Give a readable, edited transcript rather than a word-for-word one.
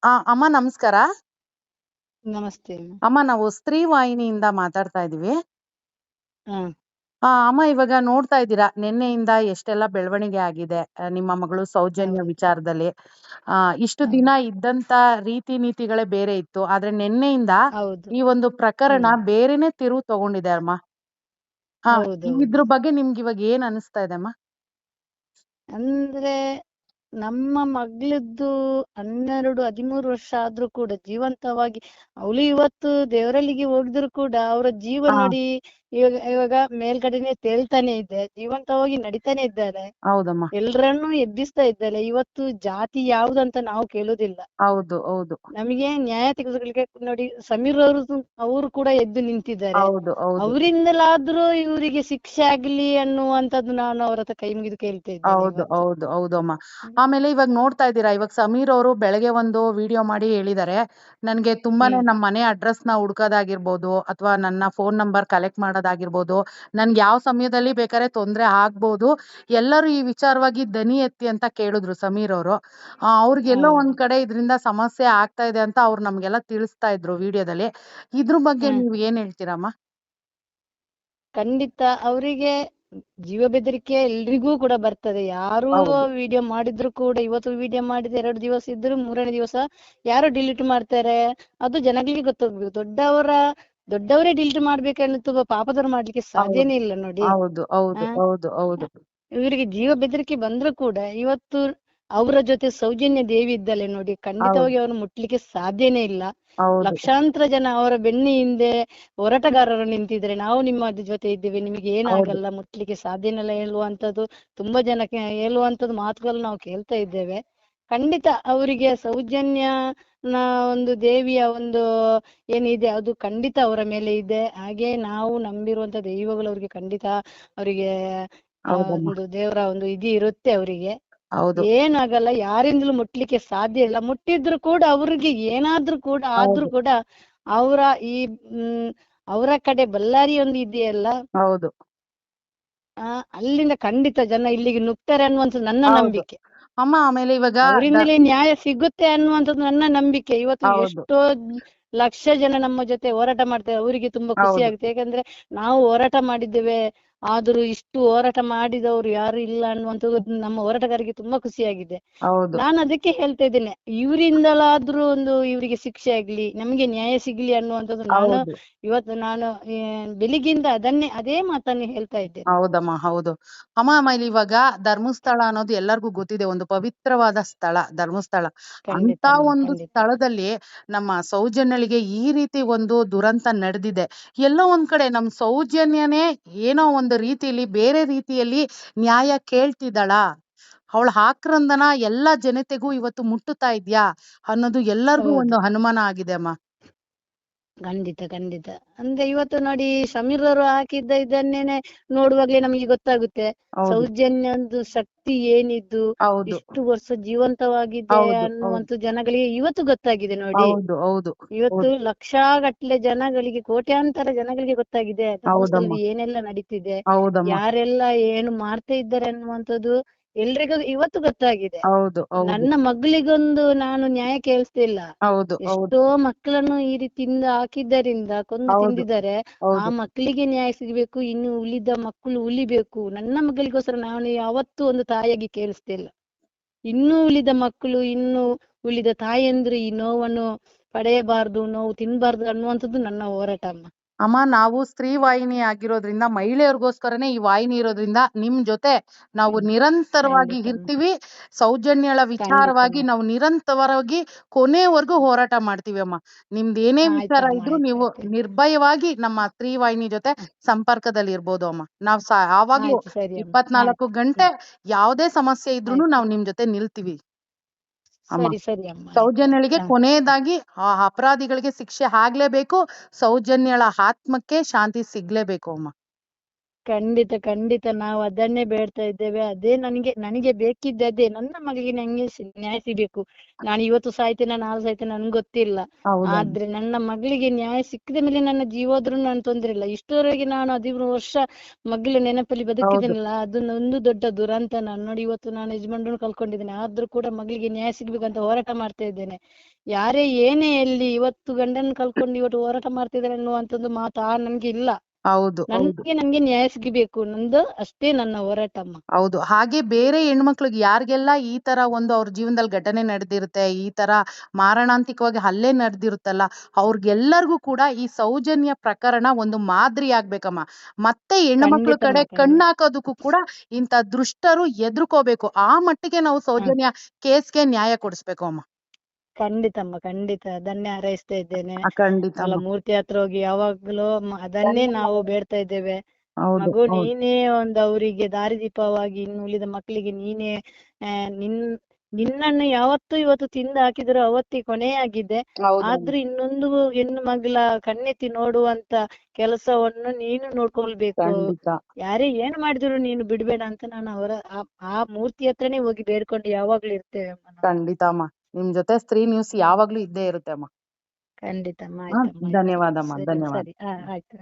ಅಮ್ಮ ನಮಸ್ಕಾರ. ನಮಸ್ತೆ. ಅಮ್ಮ ನಾವು ಸ್ತ್ರೀ ವಾಹಿನಿಯಿಂದ ಮಾತಾಡ್ತಾ ಇದೀವಿ. ಹಾ. ಅಮ್ಮ ಇವಾಗ ನೋಡ್ತಾ ಇದ್ದೀರಾ ನಿನ್ನೆಯಿಂದ ಎಷ್ಟೆಲ್ಲ ಬೆಳವಣಿಗೆ ಆಗಿದೆ ನಿಮ್ಮ ಮಗಳು ಸೌಜನ್ಯ ಹೌದು. ವಿಚಾರದಲ್ಲಿ. ಇಷ್ಟು ಹೌದು. ದಿನ ಇದ್ದಂತ ರೀತಿ ನೀತಿಗಳೇ ಬೇರೆ ಇತ್ತು. ಆದ್ರೆ ನಿನ್ನೆಯಿಂದ ಹೌದು. ಈ ಒಂದು ಪ್ರಕರಣ ಹ್ಮ್. ಬೇರೆನೆ ತಿರುವು ತಗೊಂಡಿದೆ ಅಮ್ಮ. ಹೌದೌದು. ಇದ್ರ ಬಗ್ಗೆ ನಿಮ್ಗೆ ಇವಾಗ ಏನ್ ಅನಿಸ್ತಾ ಇದೆ ಅಮ್ಮ? ಅಂದ್ರೆ ನಮ್ಮ ಮಗಳದ್ದು 12, 13 ವರ್ಷ ಆದ್ರೂ ಕೂಡ ಜೀವಂತವಾಗಿ ಅವಳು ಇವತ್ತು ದೇವರಲ್ಲಿಗೆ ಹೋಗಿದ್ರು ಕೂಡ ಅವರ ಜೀವ ಹಾ ನೋಡಿ ಇವಾಗ ಮೇಲ್ಗಡೆನೆ ತೇಲ್ತಾನೆ ಇದೆ, ಜೀವಂತವಾಗಿ ನಡಿತಾನೆ ಇದ್ದಾರೆ, ಹೌದಮ್ಮ. ಎಲ್ರನ್ನೂ ಎಬ್ಬಿಸ್ತಾ ಇದ್ದಾರೆ. ಇವತ್ತು ಜಾತಿ ಯಾವ್ದಂತ ನಾವು ಕೇಳುದಿಲ್ಲ. ಹೌದು ಹೌದು ನಮಗೆ ನ್ಯಾಯ ತೆಗೆದುಕೊಳ್ಳಿಕ್ಕೆ ನೋಡಿ ಸಮೀರ್ ಅವರು ಕೂಡ ಎದ್ದು ನಿಂತಿದ್ದಾರೆ. ಹೌದು ಹೌದು ಅವರಿಂದಲಾದ್ರೂ ಇವರಿಗೆ ಶಿಕ್ಷೆ ಆಗ್ಲಿ ಅನ್ನುವಂಥದ್ದು ನಾನು ಅವ್ರ ಹತ್ರ ಕೈ ಮುಗಿದು ಕೇಳ್ತಾ ಇದ್ದೇನೆ ಹೌದು ಇವತ್ತು. ಹೌದು ಹೌದಮ್ಮ. ಆಮೇಲೆ ಇವಾಗ ನೋಡ್ತಾ ಇದ್ದೀರಾ, ಇವಾಗ ಸಮೀರ್ ಅವರು ಬೆಳಗ್ಗೆ ಒಂದು ವಿಡಿಯೋ ಮಾಡಿ ಹೇಳಿದ್ದಾರೆ, ನನ್ಗೆ ತುಂಬಾನೇ ಹ್ಮ್. ನಮ್ಮ ಮನೆ ಅಡ್ರೆಸ್ ನ ಹುಡ್ಕೋದಾಗಿರ್ಬೋದು ಅಥವಾ ನನ್ನ ಫೋನ್ ನಂಬರ್ ಕಲೆಕ್ಟ್ ಮಾಡೋದಾಗಿರ್ಬೋದು, ನನ್ಗೆ ಯಾವ ಸಮಯದಲ್ಲಿ ಬೇಕಾದ್ರೆ ತೊಂದ್ರೆ ಆಗ್ಬೋದು, ಎಲ್ಲರೂ ಈ ವಿಚಾರವಾಗಿ ದನಿ ಎತ್ತಿ ಅಂತ ಕೇಳಿದ್ರು ಸಮೀರ್ ಅವರು. ಅವ್ರಿಗೆಲ್ಲೋ ಹೌದು. ಒಂದ್ ಕಡೆ ಇದರಿಂದ ಸಮಸ್ಯೆ ಆಗ್ತಾ ಇದೆ ಅಂತ ಅವ್ರು ನಮ್ಗೆಲ್ಲ ತಿಳಿಸ್ತಾ ಇದ್ರು ವಿಡಿಯೋದಲ್ಲಿ. ಇದ್ರ ಬಗ್ಗೆ ಹ್ಮ್. ನೀವ್ ಏನ್ ಹೇಳ್ತೀರಮ್ಮ? ಖಂಡಿತ ಅವರಿಗೆ ಜೀವ ಬೆದರಿಕೆ ಎಲ್ರಿಗೂ ಕೂಡ ಬರ್ತದೆ. ಯಾರು ಹೌದು ವಿಡಿಯೋ ಮಾಡಿದ್ರು ಕೂಡ ಇವತ್ತು ವಿಡಿಯೋ ಮಾಡಿದ 2 ದಿವಸ ಇದ್ರು 3ನೇ ದಿವಸ ಯಾರು ಡಿಲೀಟ್ ಮಾಡ್ತಾರೆ ಅದು ಜನಗಳಿಗೆ ಗೊತ್ತಾಗ್ಬೇಕು. ದೊಡ್ಡವರೇ ಡಿಲೀಟ್ ಮಾಡ್ಬೇಕನ್ನೋ ಪಾಪದವ್ರು ಮಾಡ್ಲಿಕ್ಕೆ ಹೌದು ಸಾಧ್ಯನೇ ಇಲ್ಲ ನೋಡಿ. ಹೌದು ಆ ಹೌದು ಹೌದು ಹೌದು ಇವರಿಗೆ ಜೀವ ಬೆದರಿಕೆ ಬಂದ್ರು ಕೂಡ ಇವತ್ತು ಅವರ ಜೊತೆ ಸೌಜನ್ಯ ದೇವಿ ಇದ್ದಲೆ ನೋಡಿ, ಹೌದು ಖಂಡಿತವಾಗಿ ಅವ್ರನ್ನ ಮುಟ್ಲಿಕ್ಕೆ ಸಾಧ್ಯನೇ ಇಲ್ಲ. ಹೌದು ಲಕ್ಷಾಂತರ ಜನ ಅವರ ಬೆನ್ನಿ ಹಿಂದೆ ಹೋರಾಟಗಾರರು ನಿಂತಿದ್ರೆ ನಾವು ನಿಮ್ಮ ಜೊತೆ ಇದ್ದೇವೆ, ನಿಮಗೆ ಹೌದು ಏನಾಗಲ್ಲ, ಮುಟ್ಲಿಕ್ಕೆ ಸಾಧ್ಯನಿಲ್ಲ ಹೇಳುವಂತದ್ದು ತುಂಬಾ ಜನಕ್ಕೆ ಹೇಳುವಂತದ್ದು ಮಾತುಗಳು ನಾವು ಕೇಳ್ತಾ ಇದ್ದೇವೆ. ಖಂಡಿತ ಅವರಿಗೆ ಸೌಜನ್ಯನ ಒಂದು ದೇವಿಯ ಒಂದು ಏನಿದೆ ಅದು ಖಂಡಿತ ಅವರ ಮೇಲೆ ಇದೆ. ಹಾಗೆ ನಾವು ನಂಬಿರುವಂತ ದೈವಗಳು ಅವ್ರಿಗೆ ಖಂಡಿತ ಅವರಿಗೆ ಹೌದಮ್ಮ. ಒಂದು ದೇವರ ಒಂದು ಇದು ಇರುತ್ತೆ ಅವರಿಗೆ. ಹೌದು ಏನಾಗಲ್ಲ, ಯಾರಿಂದಲೂ ಮುಟ್ಲಿಕ್ಕೆ ಸಾಧ್ಯ ಇಲ್ಲ. ಮುಟ್ಟಿದ್ರು ಕೂಡ ಅವ್ರಿಗೆ ಏನಾದ್ರೂ ಕೂಡ ಆದ್ರೂ ಹೌದು ಕೂಡ ಅವರ ಈ ಹ್ಮ್ ಅವರ ಕಡೆ ಬಳ್ಳಾರಿ ಒಂದು ಇದೆಯಲ್ಲ, ಹೌದು ಅಲ್ಲಿಂದ ಖಂಡಿತ ಜನ ಇಲ್ಲಿಗೆ ನುಗ್ತಾರೆ ಅನ್ನುವಂಥದ್ದು ನನ್ನ ಹೌದು ನಂಬಿಕೆ. ಅಮ್ಮ. ಆಮೇಲೆ ಇವಾಗ ಅವರಿಂದಲೇ ನ್ಯಾಯ ಸಿಗುತ್ತೆ ಅನ್ನುವಂಥದ್ದು ನನ್ನ ನಂಬಿಕೆ. ಇವತ್ತು ಹೌದು ಎಷ್ಟೋ ಲಕ್ಷ ಜನ ನಮ್ಮ ಜೊತೆ ಹೋರಾಟ ಮಾಡ್ತಾರೆ, ಅವರಿಗೆ ತುಂಬಾ ಖುಷಿ ಹೌದು ಆಗುತ್ತೆ. ಯಾಕಂದ್ರೆ ನಾವು ಹೋರಾಟ ಮಾಡಿದ್ದೇವೆ, ಆದ್ರೂ ಇಷ್ಟು ಹೋರಾಟ ಮಾಡಿದವರು ಯಾರು ಇಲ್ಲ ಅನ್ನುವಂಥದ್ದು ನಮ್ಮ ಹೋರಾಟಗಾರರಿಗೆ ತುಂಬಾ ಖುಷಿಯಾಗಿದೆ. ಹೌದು ನಾನು ಅದಕ್ಕೆ ಹೇಳ್ತಾ ಇದ್ದೇನೆ, ಇವರಿಂದಲಾದ್ರೂ ಒಂದು ಇವರಿಗೆ ಶಿಕ್ಷೆ ಆಗ್ಲಿ, ನಮಗೆ ನ್ಯಾಯ ಸಿಗ್ಲಿ ಅನ್ನುವಂಥದ್ದು ಹೌದು ನಾನು ಬೆಳಿಗ್ಗಿಂದ ಅದೇ ಮಾತನ್ನು ಹೇಳ್ತಾ ಇದ್ದೇನೆ. ಹೌದಮ್ಮ. ಹೌದು ಅಮ್ಮ. ಆಮೇಲೆ ಇವಾಗ ಧರ್ಮಸ್ಥಳ ಅನ್ನೋದು ಎಲ್ಲರಿಗೂ ಗೊತ್ತಿದೆ, ಒಂದು ಪವಿತ್ರವಾದ ಸ್ಥಳ ಧರ್ಮಸ್ಥಳ. ಅಂತ ಖಂಡಿತಮ್ಮ, ಒಂದು ಖಂಡಿತ. ಸ್ಥಳದಲ್ಲಿ ನಮ್ಮ ಸೌಜನ್ಯಳಿಗೆ ಈ ರೀತಿ ಒಂದು ದುರಂತ ನಡೆದಿದೆ. ಎಲ್ಲೋ ಒಂದ್ ಕಡೆ ನಮ್ ಸೌಜನ್ಯನೇ ಏನೋ ಒಂದು ರೀತಿಯಲ್ಲಿ ಬೇರೆ ರೀತಿಯಲ್ಲಿ ನ್ಯಾಯ ಕೇಳ್ತಿದ್ದಾಳ, ಅವಳ ಆಕ್ರಂದನ ಎಲ್ಲಾ ಜನತೆಗೂ ಇವತ್ತು ಮುಟ್ಟುತ್ತಾ ಇದ್ಯಾ ಅನ್ನೋದು ಎಲ್ಲರಿಗೂ ಹೌದು. ಒಂದು ಅನುಮಾನ ಆಗಿದೆ ಅಮ್ಮ. ಖಂಡಿತ, ಖಂಡಿತ. ಅಂದ್ರೆ ಇವತ್ತು ನೋಡಿ ಸಮೀರ್ ಅವರು ಹಾಕಿದ್ದ ಇದನ್ನೇನೆ ನೋಡುವಾಗ್ಲೇ ನಮಗೆ ಗೊತ್ತಾಗುತ್ತೆ ಹೌದು ಸೌಜನ್ಯಂದು ಶಕ್ತಿ ಏನಿದ್ದು, ಹೌದು ಇಷ್ಟು ವರ್ಷ ಜೀವಂತವಾಗಿದೆ ಹೌದು ಹೌದು ಅನ್ನುವಂತ ಜನಗಳಿಗೆ ಇವತ್ತು ಗೊತ್ತಾಗಿದೆ ನೋಡಿ. ಹೌದು ಹೌದು ಇವತ್ತು ಹೌದು ಲಕ್ಷಗಟ್ಲೆ ಜನಗಳಿಗೆ, ಕೋಟ್ಯಾಂತರ ಜನಗಳಿಗೆ ಗೊತ್ತಾಗಿದೆ ಹೌದಮ್ಮ. ಧರ್ಮಸ್ಥಳದಲ್ಲಿ ಏನೆಲ್ಲ ನಡೀತಿದೆ, ಹೌದಮ್ಮ. ಯಾರೆಲ್ಲ ಏನು ಮಾಡ್ತಾ ಇದ್ದಾರೆ ಅನ್ನುವಂಥದ್ದು ಎಲ್ರಿಗೂ ಇವತ್ತು ಗೊತ್ತಾಗಿದೆ. ಹೌದು ಹೌದು ನನ್ನ ಮಗಳಿಗೊಂದು ನಾನು ನ್ಯಾಯ ಕೇಳಿಸ್ತಿಲ್ಲ. ಹೌದು ಹೌದು ಎಷ್ಟೋ ಮಕ್ಕಳನ್ನು ಈ ರೀತಿಯಿಂದ ಹಾಕಿದ್ದರಿಂದ ಕೊಂದು ಹೌದು ತಿಂದಿದ್ದಾರೆ. ಆ ಹೌದು ಮಕ್ಕಳಿಗೆ ನ್ಯಾಯ ಸಿಗಬೇಕು, ಇನ್ನು ಉಳಿದ ಮಕ್ಕಳು ಉಳಿಬೇಕು. ನನ್ನ ಮಗಳಿಗೋಸ್ಕರ ನಾನು ಯಾವತ್ತೂ ಒಂದು ತಾಯಿಯಾಗಿ ಕೇಳಿಸ್ತಿಲ್ಲ. ಇನ್ನೂ ಉಳಿದ ಮಕ್ಕಳು, ಇನ್ನು ಉಳಿದ ತಾಯಂದ್ರು ಈ ನೋವನ್ನು ಪಡೆಯಬಾರ್ದು, ನೋವು ತಿನ್ಬಾರ್ದು ಅನ್ನುವಂಥದ್ದು ನನ್ನ ಹೋರಾಟ ಅಮ್ಮ. ಅಮ್ಮ. ನಾವು ಸ್ತ್ರೀ ವಾಹಿನಿ ಆಗಿರೋದ್ರಿಂದ, ಮಹಿಳೆಯರಿಗೋಸ್ಕರನೇ ಈ ವಾಹಿನಿ ಇರೋದ್ರಿಂದ ನಿಮ್ ಜೊತೆ ನಾವು ನಿರಂತರವಾಗಿ ಖಂಡಿತ ಅಮ್ಮ. ಇರ್ತೀವಿ. ಸೌಜನ್ಯಳ ವಿಚಾರವಾಗಿ ಖಂಡಿತಮ್ಮ. ನಾವು ನಿರಂತರವಾಗಿ ಕೊನೆವರೆಗೂ ಹೋರಾಟ ಮಾಡ್ತೀವಿ ಅಮ್ಮ. ನಿಮ್ದು ಏನೇ ವಿಚಾರ ಆಯ್ತಮ್ಮ, ಇದ್ರು ನೀವು ಆಯ್ತು. ನಿರ್ಭಯವಾಗಿ ನಮ್ಮ ಸ್ತ್ರೀ ವಾಹಿನಿ ಜೊತೆ ಸಂಪರ್ಕದಲ್ಲಿ ಇರ್ಬೋದು ಅಮ್ಮ. ನಾವ್ ಆವಾಗ್ಲೂ ಆಯ್ತು, ಸರಿ ಅಮ್ಮ. 24 ಗಂಟೆ ಯಾವ್ದೇ ಸಮಸ್ಯೆ ಇದ್ರೂನು ಆಯ್ತು. ನಾವು ನಿಮ್ ಜೊತೆ ನಿಲ್ತೀವಿ ಅಮ್ಮ. ಸರಿ, ಸರಿ ಅಮ್ಮ. ಆಯ್ತು, ಸೌಜನ್ಯಳಿಗೆ ಆಯ್ತು. ಕೊನೆಯದಾಗಿ ಆ ಅಪರಾಧಿಗಳಿಗೆ ಶಿಕ್ಷೆ ಆಗ್ಲೇಬೇಕು, ಸೌಜನ್ಯಳ ಆತ್ಮಕ್ಕೆ ಶಾಂತಿ ಸಿಗ್ಲೇಬೇಕು ಅಮ್ಮ. ಖಂಡಿತ ಖಂಡಿತ ನಾವು ಅದನ್ನೇ ಬೇಡ್ತಾ ಇದ್ದೇವೆ. ಅದೇ ನನಗೆ ಬೇಕಿದ್ದೆ ಅದೇ. ನನ್ನ ಮಗಳಿಗೆ ನಂಗೆ ನ್ಯಾಯ ಸಿಗ್ಬೇಕು. ನಾನು ಇವತ್ತು ಸಾಯ್ತೇನೆ ನಾಳೆ ಸಾಯ್ತೇನೆ ನನ್ಗೆ ಗೊತ್ತಿಲ್ಲ. ಹೌದಮ್ಮ. ಆದ್ರೆ ನನ್ನ ಮಗಳಿಗೆ ನ್ಯಾಯ ಸಿಕ್ಕಿದ ಮೇಲೆ ನನ್ನ ಜೀವ ಹೋದ್ರೂ ನಾನು ತೊಂದ್ರೆ ಇಲ್ಲ. ಇಷ್ಟರವರೆಗೆ ನಾನು 13 ವರ್ಷ ಮಗಳ ನೆನಪಲ್ಲಿ ಹೌದು. ಬದುಕಿದ್ದೇನಲ್ಲ, ಅದನ್ನ ಒಂದು ದೊಡ್ಡ ದುರಂತ. ನಾನು ನೋಡಿ ಇವತ್ತು ನಾನು ಯಜಮಾನ್ರನ್ನು ಕಳ್ಕೊಂಡಿದ್ದೇನೆ, ಆದ್ರೂ ಕೂಡ ಮಗಳಿಗೆ ನ್ಯಾಯ ಸಿಗ್ಬೇಕಂತ ಹೋರಾಟ ಮಾಡ್ತಾ ಇದ್ದೇನೆ. ಯಾರೇ ಏನೇ ಎಲ್ಲಿ ಇವತ್ತು ಗಂಡನ ಕಳ್ಕೊಂಡು ಇವತ್ತು ಹೋರಾಟ ಮಾಡ್ತಿದ್ದಾರೆ ಅನ್ನುವಂತ ಒಂದು ಮಾತು ನನ್ಗೆ ಇಲ್ಲ. ಹೌದು ಹೌದು ನಂಗೆ ನ್ಯಾಯ ಸಿಗಬೇಕು, ನಂದು ಅಷ್ಟೇ ನನ್ನ ಹೋರಾಟಮ್ಮ. ಹೌದು. ಹಾಗೆ ಬೇರೆ ಹೆಣ್ಮಕ್ಳಿಗೆ ಯಾರಿಗೆಲ್ಲ ಈ ತರ ಒಂದು ಅವ್ರ ಜೀವನದಲ್ಲಿ ಘಟನೆ ನಡೆದಿರುತ್ತೆ, ಈ ತರ ಮಾರಣಾಂತಿಕವಾಗಿ ಹಲ್ಲೆ ನಡೆದಿರುತ್ತಲ್ಲ, ಅವ್ರಿಗೆಲ್ಲರಿಗೂ ಕೂಡ ಈ ಸೌಜನ್ಯ ಪ್ರಕರಣ ಒಂದು ಮಾದರಿ ಆಗ್ಬೇಕಮ್ಮ. ಮತ್ತೆ ಹೆಣ್ಮಕ್ಳ ಕಡೆ ಖಂಡಿತಮ್ಮ ಕಣ್ಣಾಕೋದಕ್ಕೂ ಕೂಡ ಇಂಥ ದುಷ್ಟರು ಎದುರ್ಕೋಬೇಕು. ಆ ಮಟ್ಟಿಗೆ ನಾವು ಸೌಜನ್ಯ ಕೇಸ್ಗೆ ನ್ಯಾಯ ಕೊಡಿಸ್ಬೇಕು ಅಮ್ಮ. ಖಂಡಿತ ಅದನ್ನೇ ಹಾರೈಸ್ತಾ ಇದ್ದೇನೆ. ಖಂಡಿತ ಅಲ್ಲ, ಅಮ್ಮ. ಮೂರ್ತಿ ಹತ್ರ ಹೋಗಿ ಯಾವಾಗ್ಲೂ ಅದನ್ನೇ ನಾವು ಬೇಡ್ತಾ ಇದ್ದೇವೆ. ಹೌದು ಮಗು ಹೌದು ನೀನೇ ಒಂದು ಅವರಿಗೆ ದಾರಿದೀಪವಾಗಿ, ಇನ್ನು ಉಳಿದ ಮಕ್ಕಳಿಗೆ ನೀನೇ ನಿನ್ನನ್ನು ಯಾವತ್ತು ಇವತ್ತು ತಿಂದು ಹಾಕಿದ್ರು ಅವತ್ತೇ ಕೊನೆಯಾಗಿದೆ. ಹೌದಮ್ಮ. ಆದ್ರೂ ಇನ್ನೊಂದು ಹೆಣ್ಣು ಮಗಳ ಕಣ್ಣೆತ್ತಿ ನೋಡುವಂತ ಕೆಲಸವನ್ನು ನೀನು ನೋಡ್ಕೊಳ್ಬೇಕು. ಖಂಡಿತ ಯಾರೇ ಏನ್ ಮಾಡಿದ್ರು ನೀನು ಬಿಡ್ಬೇಡ ಅಂತ ನಾನು ಅವರ ಆ ಮೂರ್ತಿ ಹತ್ರನೇ ಹೋಗಿ ಬೇಡ್ಕೊಂಡು ಯಾವಾಗ್ಲೂ ಇರ್ತೇವೆ ಅಮ್ಮ ನಾವು. ಖಂಡಿತ ಅಮ್ಮ. ನಿಮ್ ಜೊತೆ ಸ್ತ್ರೀ ನ್ಯೂಸ್ ಯಾವಾಗ್ಲೂ ಇದ್ದೇ ಇರುತ್ತೆ ಅಮ್ಮ. ಖಂಡಿತಮ್ಮ. ಹಾ, ಆಯ್ತಮ್ಮ. ಧನ್ಯವಾದಮ್ಮ. ಸರಿ ಧನ್ಯವಾದ. ಸರಿ ಆಯ್ತು.